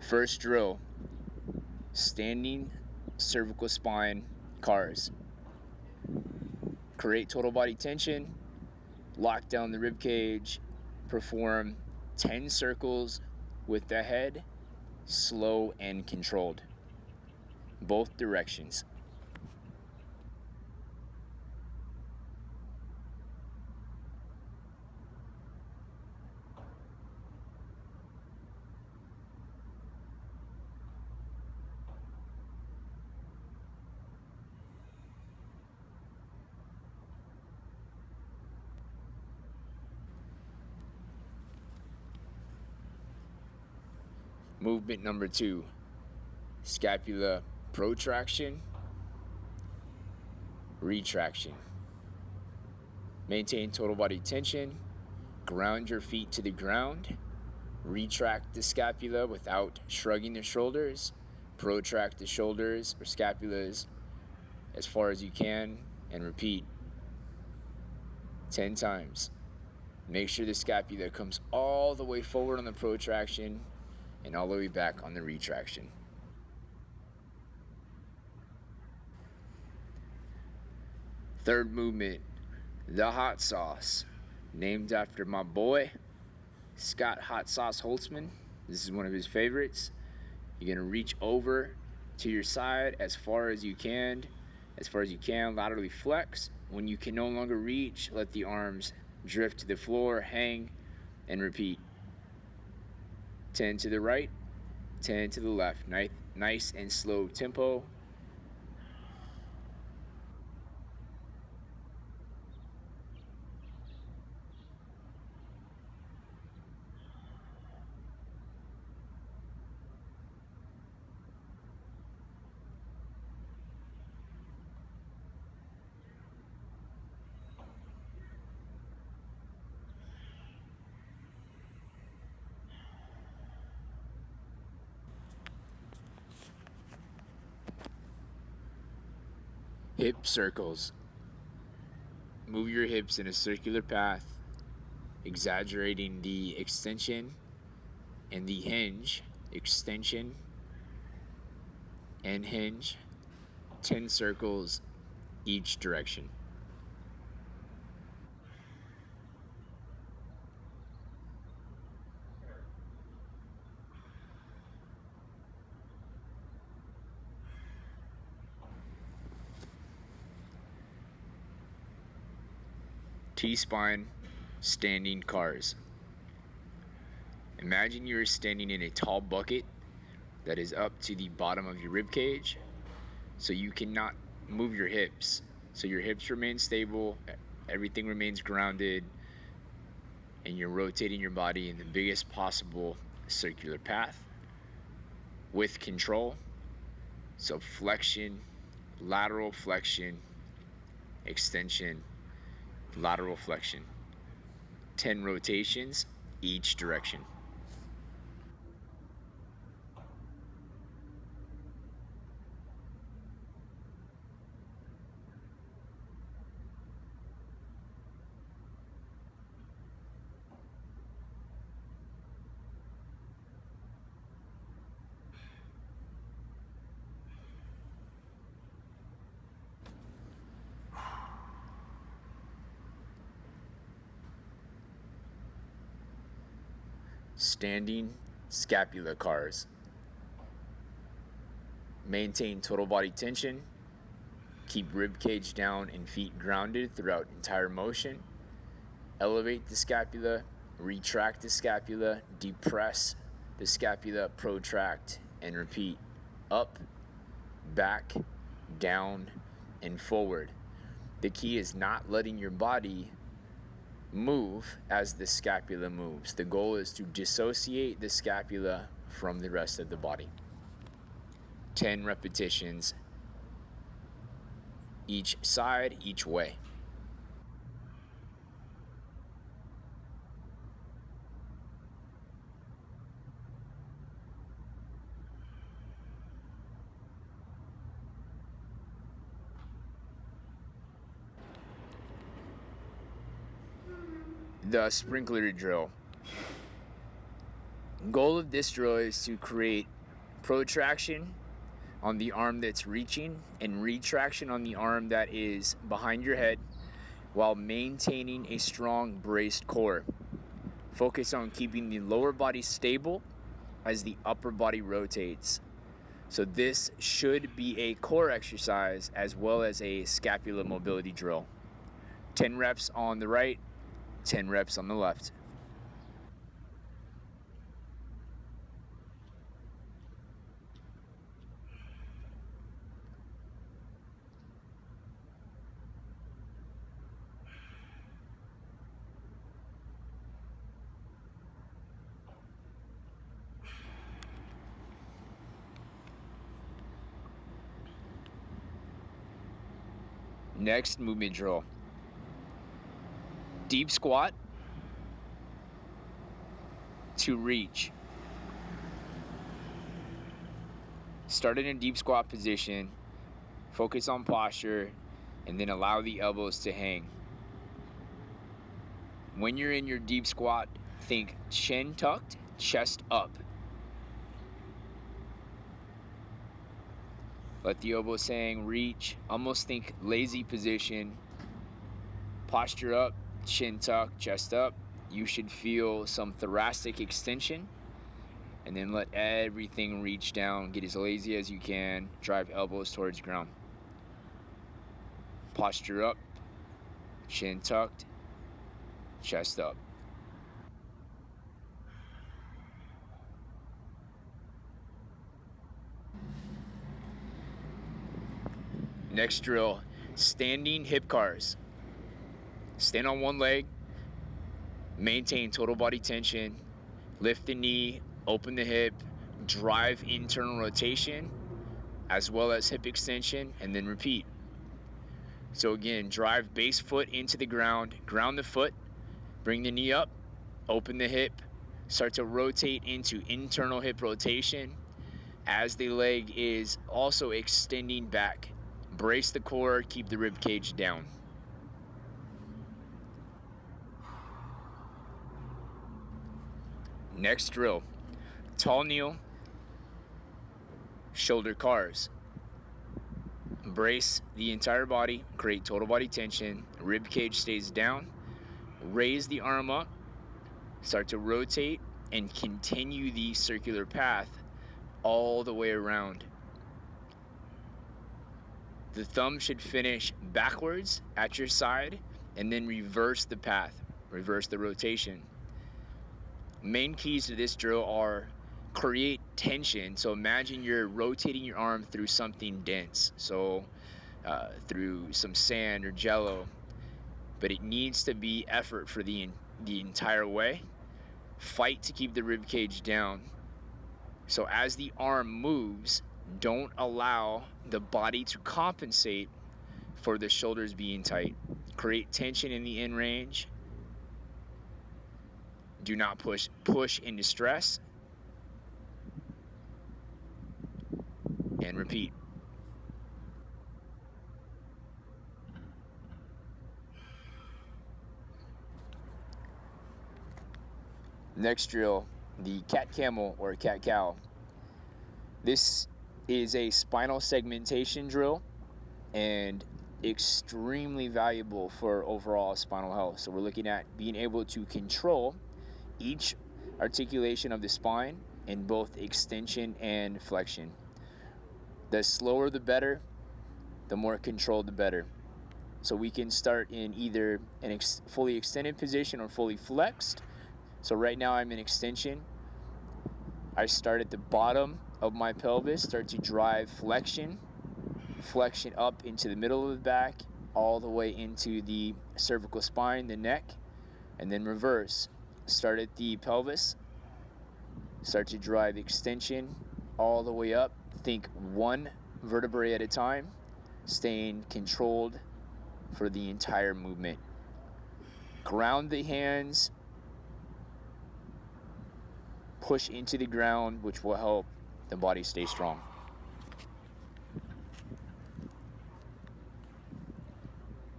First drill, standing cervical spine CARs. Create total body tension, lock down the rib cage, perform 10 circles with the head, slow and controlled, both directions. Movement number 2, scapula protraction, retraction. Maintain total body tension, ground your feet to the ground, retract the scapula without shrugging the shoulders, protract the shoulders or scapulas as far as you can, and repeat 10 times. Make sure the scapula comes all the way forward on the protraction and all the way back on the retraction. Third movement, the hot sauce, named after my boy, Scott Hot Sauce Holtzman. This is one of his favorites. You're gonna reach over to your side as far as you can, laterally flex. When you can no longer reach, let the arms drift to the floor, hang, and repeat. 10 to the right, 10 to the left. Nice and slow tempo. Hip circles. Move your hips in a circular path, exaggerating the extension and the hinge. Extension and hinge. 10 circles each direction. T-spine standing CARs. Imagine you are standing in a tall bucket that is up to the bottom of your rib cage, so you cannot move your hips. So your hips remain stable, everything remains grounded, and you're rotating your body in the biggest possible circular path with control. So flexion, lateral flexion, extension, lateral flexion. 10 rotations each direction. Standing scapula CARs. Maintain total body tension. Keep rib cage down and feet grounded throughout entire motion. Elevate the scapula, retract the scapula, depress the scapula, protract, and repeat. Up, back, down, and forward. The key is not letting your body move as the scapula moves. The goal is to dissociate the scapula from the rest of the body. 10 repetitions each side, each way. The sprinkler drill. Goal of this drill is to create protraction on the arm that's reaching and retraction on the arm that is behind your head while maintaining a strong braced core. Focus on keeping the lower body stable as the upper body rotates. So this should be a core exercise as well as a scapula mobility drill. 10 reps on the right, 10 reps on the left. Next movement drill. Deep squat to reach. Start in a deep squat position, focus on posture, and then allow the elbows to hang. When you're in your deep squat, think chin tucked, chest up. Let the elbows hang, reach, almost think lazy position. Posture up, chin tucked, chest up. You should feel some thoracic extension. And then let everything reach down. Get as lazy as you can. Drive elbows towards ground. Posture up, chin tucked, chest up. Next drill, standing hip CARs. Stand on one leg, maintain total body tension, lift the knee, open the hip, drive internal rotation, as well as hip extension, and then repeat. So again, drive base foot into the ground, ground the foot, bring the knee up, open the hip, start to rotate into internal hip rotation as the leg is also extending back. Brace the core, keep the rib cage down. Next drill, tall kneel, shoulder CARs. Brace the entire body, create total body tension, rib cage stays down, raise the arm up, start to rotate, and continue the circular path all the way around. The thumb should finish backwards at your side and then reverse the path, reverse the rotation. Main keys to this drill are create tension. So imagine you're rotating your arm through something dense, so through some sand or jello, but it needs to be effort for the entire way. Fight to keep the rib cage down. So as the arm moves, don't allow the body to compensate for the shoulders being tight. Create tension in the end range. Do not push into stress. And repeat. Next drill, the cat camel or cat cow. This is a spinal segmentation drill and extremely valuable for overall spinal health. So we're looking at being able to control each articulation of the spine in both extension and flexion. The slower the better, the more controlled the better. So we can start in either an fully extended position or fully flexed. So right now I'm in extension. I start at the bottom of my pelvis, start to drive flexion up into the middle of the back, all the way into the cervical spine, the neck, and then reverse. Start at the pelvis, start to drive extension all the way up. Think one vertebrae at a time, staying controlled for the entire movement. Ground the hands, push into the ground, which will help the body stay strong.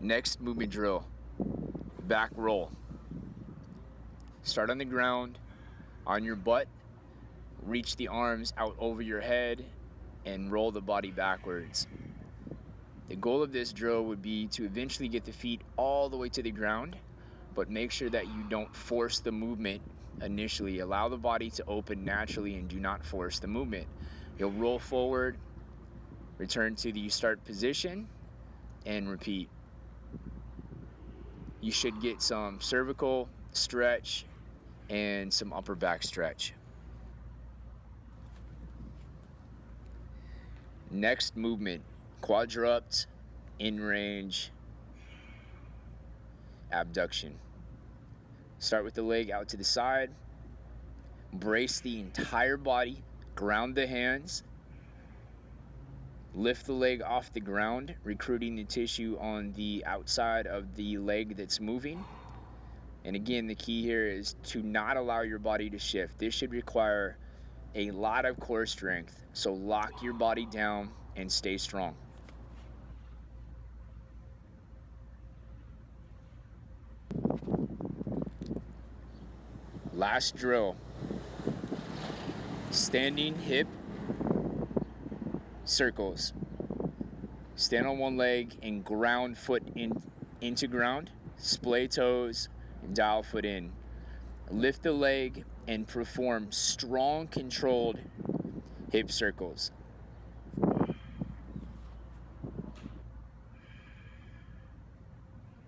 Next movement drill, back roll. Start on the ground, on your butt, reach the arms out over your head and roll the body backwards. The goal of this drill would be to eventually get the feet all the way to the ground, but make sure that you don't force the movement initially. Allow the body to open naturally and do not force the movement. You'll roll forward, return to the start position, and repeat. You should get some cervical stretch and some upper back stretch. Next movement, quadrupt, in range, abduction. Start with the leg out to the side, brace the entire body, ground the hands, lift the leg off the ground, recruiting the tissue on the outside of the leg that's moving. And again, the key here is to not allow your body to shift. This should require a lot of core strength, so lock your body down and stay strong. Last drill, standing hip circles. Stand on one leg and ground foot into ground, splay toes and dial foot in. Lift the leg and perform strong controlled hip circles.